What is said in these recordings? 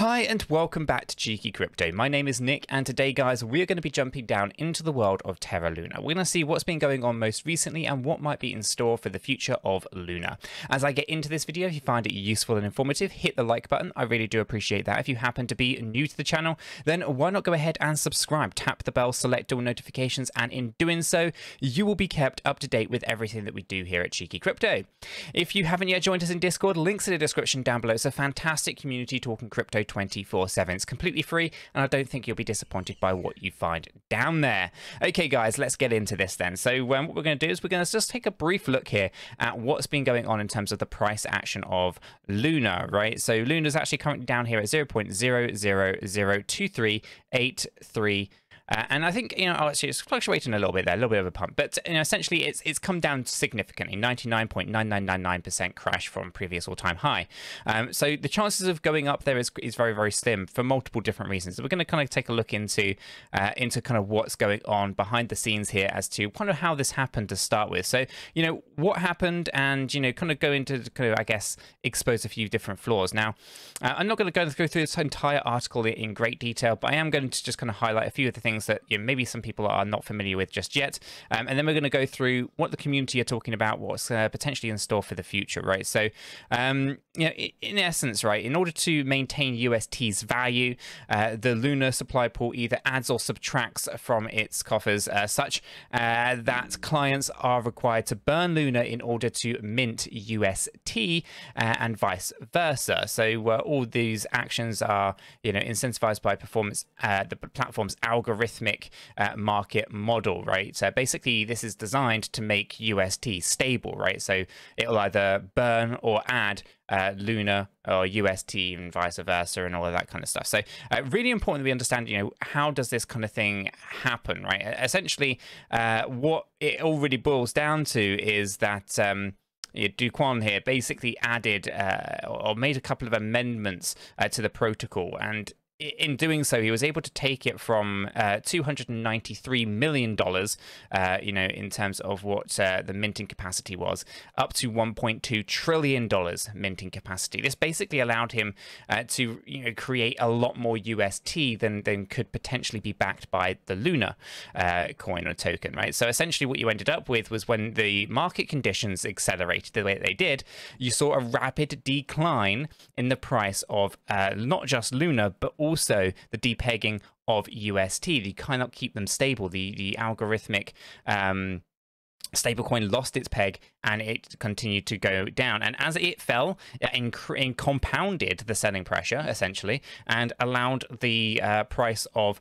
Hi and welcome back to Cheeky Crypto. My name is Nick, and today guys we're going to be jumping down into the world of Terra Luna. We're going to see what's been going on most recently and what might be in store for the future of Luna. As I get into this video, if you find it useful and informative, hit the like button. I really do appreciate that. If you happen to be new to the channel, then why not go ahead and subscribe, tap the bell, select all notifications, and in doing so you will be kept up to date with everything that we do here at Cheeky Crypto. If you haven't yet joined us in Discord, links in the description down below. It's a fantastic community talking crypto 24/7. It's completely free, and I don't think you'll be disappointed by what you find down there. Okay guys, let's get into this then. So what we're going to do is we're going to just take a brief look here at what's been going on in terms of the price action of Luna, right? So Luna's actually currently down here at 0.0002383. And I think, actually it's fluctuating a little bit there, a little bit of a pump, but essentially it's come down significantly, 99.9999% crash from previous all-time high. So the chances of going up there is very, very slim for multiple different reasons. So we're going to kind of take a look into kind of what's going on behind the scenes here as to kind of how this happened to start with. So, what happened, and, kind of go into kind of, I guess, expose a few different flaws. Now, I'm not going to go through this entire article in great detail, but I am going to just kind of highlight a few of the things that maybe some people are not familiar with just yet, and then we're going to go through what the community are talking about, what's potentially in store for the future, right? So in essence, right, in order to maintain UST's value, the Luna supply pool either adds or subtracts from its coffers such that clients are required to burn Luna in order to mint UST, and vice versa. So all these actions are incentivized by performance, the platform's algorithmic market model, right? So basically this is designed to make UST stable, right? So it'll either burn or add Luna or UST and vice versa and all of that kind of stuff. So really important that we understand, how does this kind of thing happen, right? Essentially, what it all really boils down to is that 𝗕𝗘𝗀 here basically added or made a couple of amendments to the protocol, and in doing so, he was able to take it from $293 million, in terms of what the minting capacity was, up to $1.2 trillion minting capacity. This basically allowed him to create a lot more UST than could potentially be backed by the Luna coin or token, right? So essentially what you ended up with was, when the market conditions accelerated the way they did, you saw a rapid decline in the price of not just Luna, but also the depegging of UST. You cannot keep them stable. The algorithmic stablecoin lost its peg and it continued to go down, and as it fell, it compounded the selling pressure essentially, and allowed the price of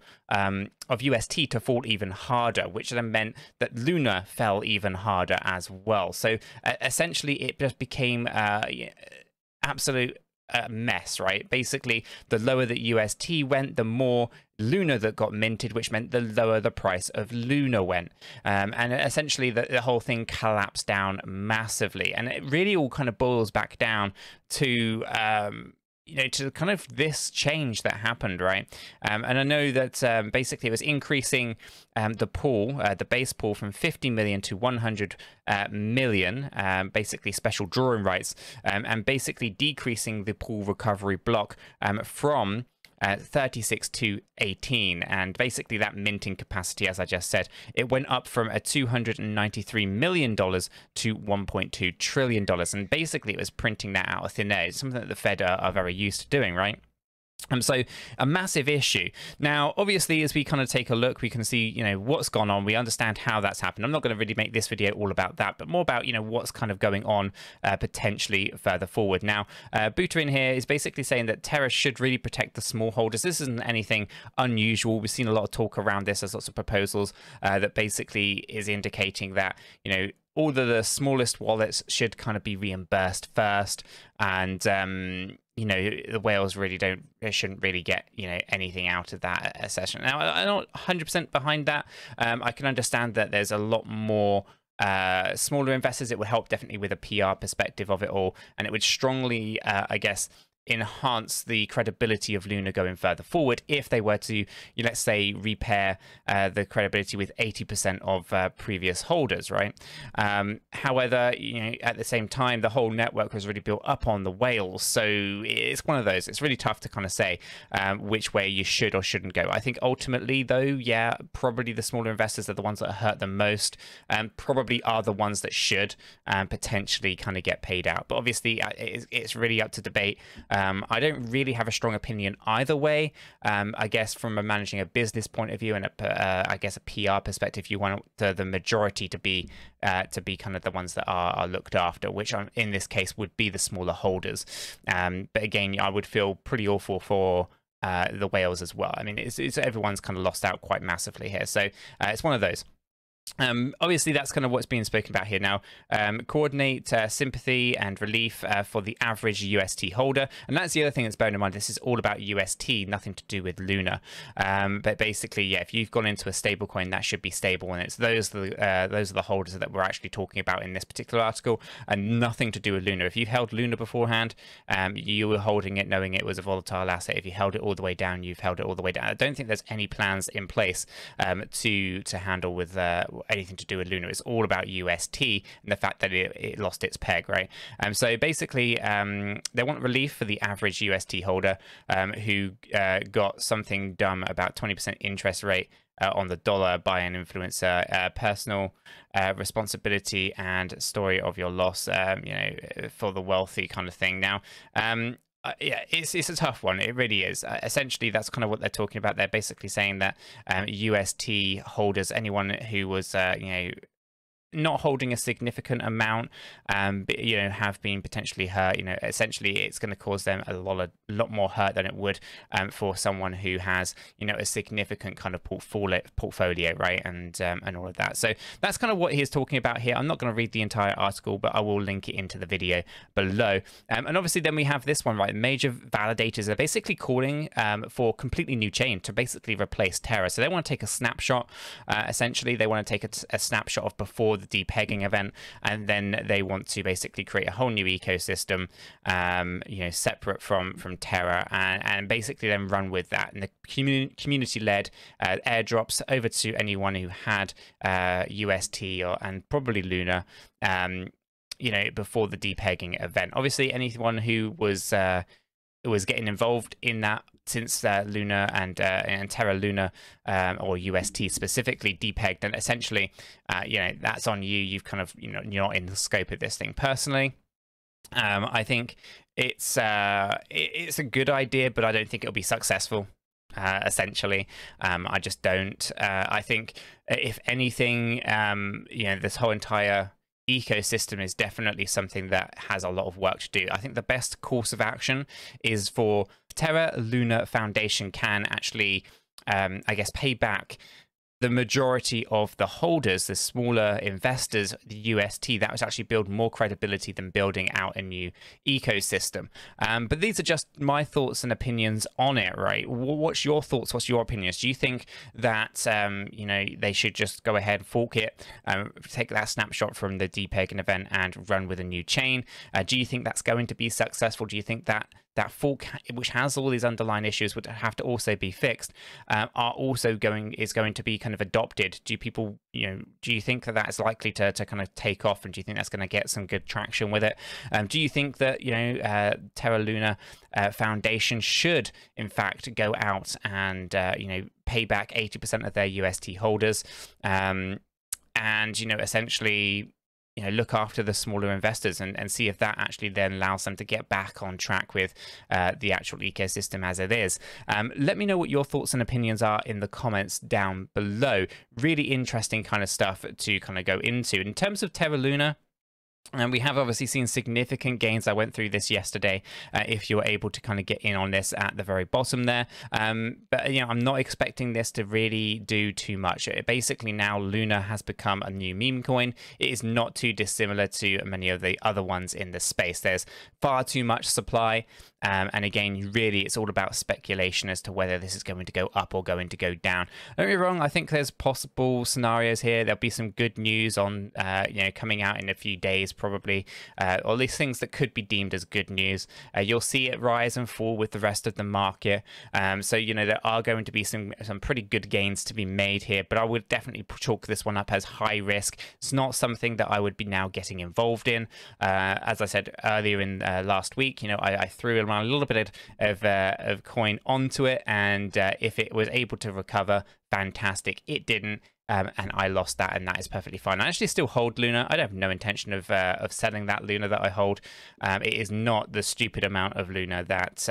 UST to fall even harder, which then meant that Luna fell even harder as well. So essentially it just became absolute mess, right? Basically, the lower that UST went, the more Luna that got minted, which meant the lower the price of Luna went, and essentially the whole thing collapsed down massively. And it really all kind of boils back down to to kind of this change that happened, right? And I know that basically it was increasing the pool, the base pool, from 50 million to 100 million, basically special drawing rights, and basically decreasing the pool recovery block from 36 to 18, and basically that minting capacity, as I just said, it went up from a $293 million to $1.2 trillion, and basically it was printing that out of thin air. It's something that the Fed are very used to doing, right? So a massive issue. Now, obviously, as we kind of take a look, we can see, what's gone on. We understand how that's happened. I'm not going to really make this video all about that, but more about, what's kind of going on potentially further forward. Now, 𝗕𝗘𝗪 in here is basically saying that Terra should really protect the small holders. This isn't anything unusual. We've seen a lot of talk around this. There's lots of proposals that basically is indicating that, all of the smallest wallets should kind of be reimbursed first, and the whales really shouldn't really get anything out of that session. Now, I'm not 100% behind that. I can understand that there's a lot more smaller investors. It would help definitely with a PR perspective of it all, and it would strongly I guess enhance the credibility of Luna going further forward if they were to, let's say, repair the credibility with 80% of previous holders, right? However, at the same time, the whole network was really built up on the whales, so it's one of those. It's really tough to kind of say which way you should or shouldn't go. I think ultimately, though, yeah, probably the smaller investors are the ones that are hurt the most, probably are the ones that should potentially kind of get paid out. But obviously, it's really up to debate. I don't really have a strong opinion either way. I guess from managing a business point of view and I guess a PR perspective, you want the majority to be kind of the ones that are looked after, which in this case would be the smaller holders. But again, I would feel pretty awful for the whales as well. I mean, it's everyone's kind of lost out quite massively here, so it's one of those. Obviously, that's kind of what's being spoken about here now. Coordinate sympathy and relief for the average UST holder, and that's the other thing that's bearing in mind. This is all about UST, nothing to do with Luna. But basically, yeah, if you've gone into a stable coin, that should be stable, and it's those are the holders that we're actually talking about in this particular article, and nothing to do with Luna. If you held Luna beforehand, you were holding it knowing it was a volatile asset. If you held it all the way down, you've held it all the way down. I don't think there's any plans in place to handle with anything to do with Luna. It's all about UST and the fact that it lost its peg, right? So basically, they want relief for the average UST holder who got something dumb about 20% interest rate on the dollar by an influencer, personal responsibility and story of your loss, for the wealthy kind of thing. Now, yeah, it's a tough one. It really is. Essentially, that's kind of what they're talking about. They're basically saying that UST holders, anyone who was, not holding a significant amount, but, have been potentially hurt. Essentially, it's going to cause them a lot more hurt than it would for someone who has, a significant kind of portfolio, right, and all of that. So that's kind of what he's talking about here. I'm not going to read the entire article, but I will link it into the video below. And obviously, then we have this one, right? Major validators are basically calling for a completely new chain to basically replace Terra. So they want to take a snapshot. Essentially, they want to take a snapshot of before the depegging event, and then they want to basically create a whole new ecosystem, separate from Terra, and basically then run with that. And the community-led airdrops over to anyone who had UST and probably Luna, before the depegging event. Obviously, anyone who was getting involved in that since Luna and Terra Luna or UST specifically depegged, and essentially, that's on you. You've kind of, you're not in the scope of this thing personally. I think it's a good idea, but I don't think it'll be successful. Essentially, I just don't. I think if anything, this whole entire ecosystem is definitely something that has a lot of work to do. I think the best course of action is for Terra Luna Foundation can actually, pay back the majority of the holders, the smaller investors, the UST. That was actually build more credibility than building out a new ecosystem. But these are just my thoughts and opinions on it, right? What's your thoughts? What's your opinions? Do you think that, they should just go ahead, fork it, take that snapshot from the depegging event and run with a new chain? Do you think that's going to be successful? Do you think that fork, which has all these underlying issues, would have to also be fixed, is going to be kind of adopted? Do people, do you think that is likely to kind of take off, and do you think that's going to get some good traction with it? Do you think that Terra Luna Foundation should in fact go out and pay back 80% of their UST holders, and essentially look after the smaller investors and see if that actually then allows them to get back on track with the actual ecosystem as it is? Let me know what your thoughts and opinions are in the comments down below. Really interesting kind of stuff to kind of go into. In terms of Terra Luna, and we have obviously seen significant gains. I went through this yesterday, if you're able to kind of get in on this at the very bottom there. But, I'm not expecting this to really do too much. Basically, now Luna has become a new meme coin. It is not too dissimilar to many of the other ones in the space. There's far too much supply. And again, really, it's all about speculation as to whether this is going to go up or going to go down. Don't get me wrong, I think there's possible scenarios here. There'll be some good news on, coming out in a few days most probably, or at least things that could be deemed as good news. You'll see it rise and fall with the rest of the market. So, you know, there are going to be some pretty good gains to be made here, but I would definitely chalk this one up as high risk. It's not something that I would be now getting involved in. As I said earlier in last week, you know, I threw around a little bit of coin onto it, and if it was able to recover, fantastic. It didn't. And I lost that, and that is perfectly fine. I actually still hold Luna. I have no intention of selling that Luna that I hold. It is not the stupid amount of Luna that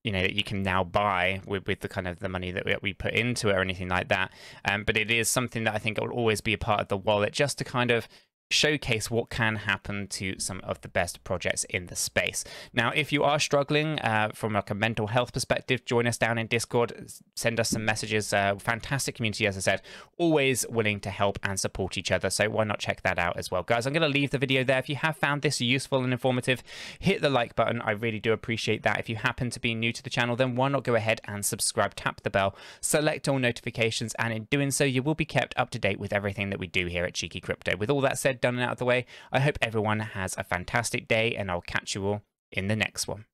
you know, that you can now buy with the kind of the money that we put into it or anything like that. But it is something that I think will always be a part of the wallet, just to kind of showcase what can happen to some of the best projects in the space. Now, if you are struggling from like a mental health perspective, join us down in Discord, send us some messages. Fantastic community, as I said, always willing to help and support each other, so why not check that out as well. Guys, I'm going to leave the video there. If you have found this useful and informative, hit the like button. I really do appreciate that. If you happen to be new to the channel, then why not go ahead and subscribe, tap the bell, select all notifications, and in doing so, you will be kept up to date with everything that we do here at Cheeky Crypto. With all that said, done and out of the way, I hope everyone has a fantastic day, and I'll catch you all in the next one.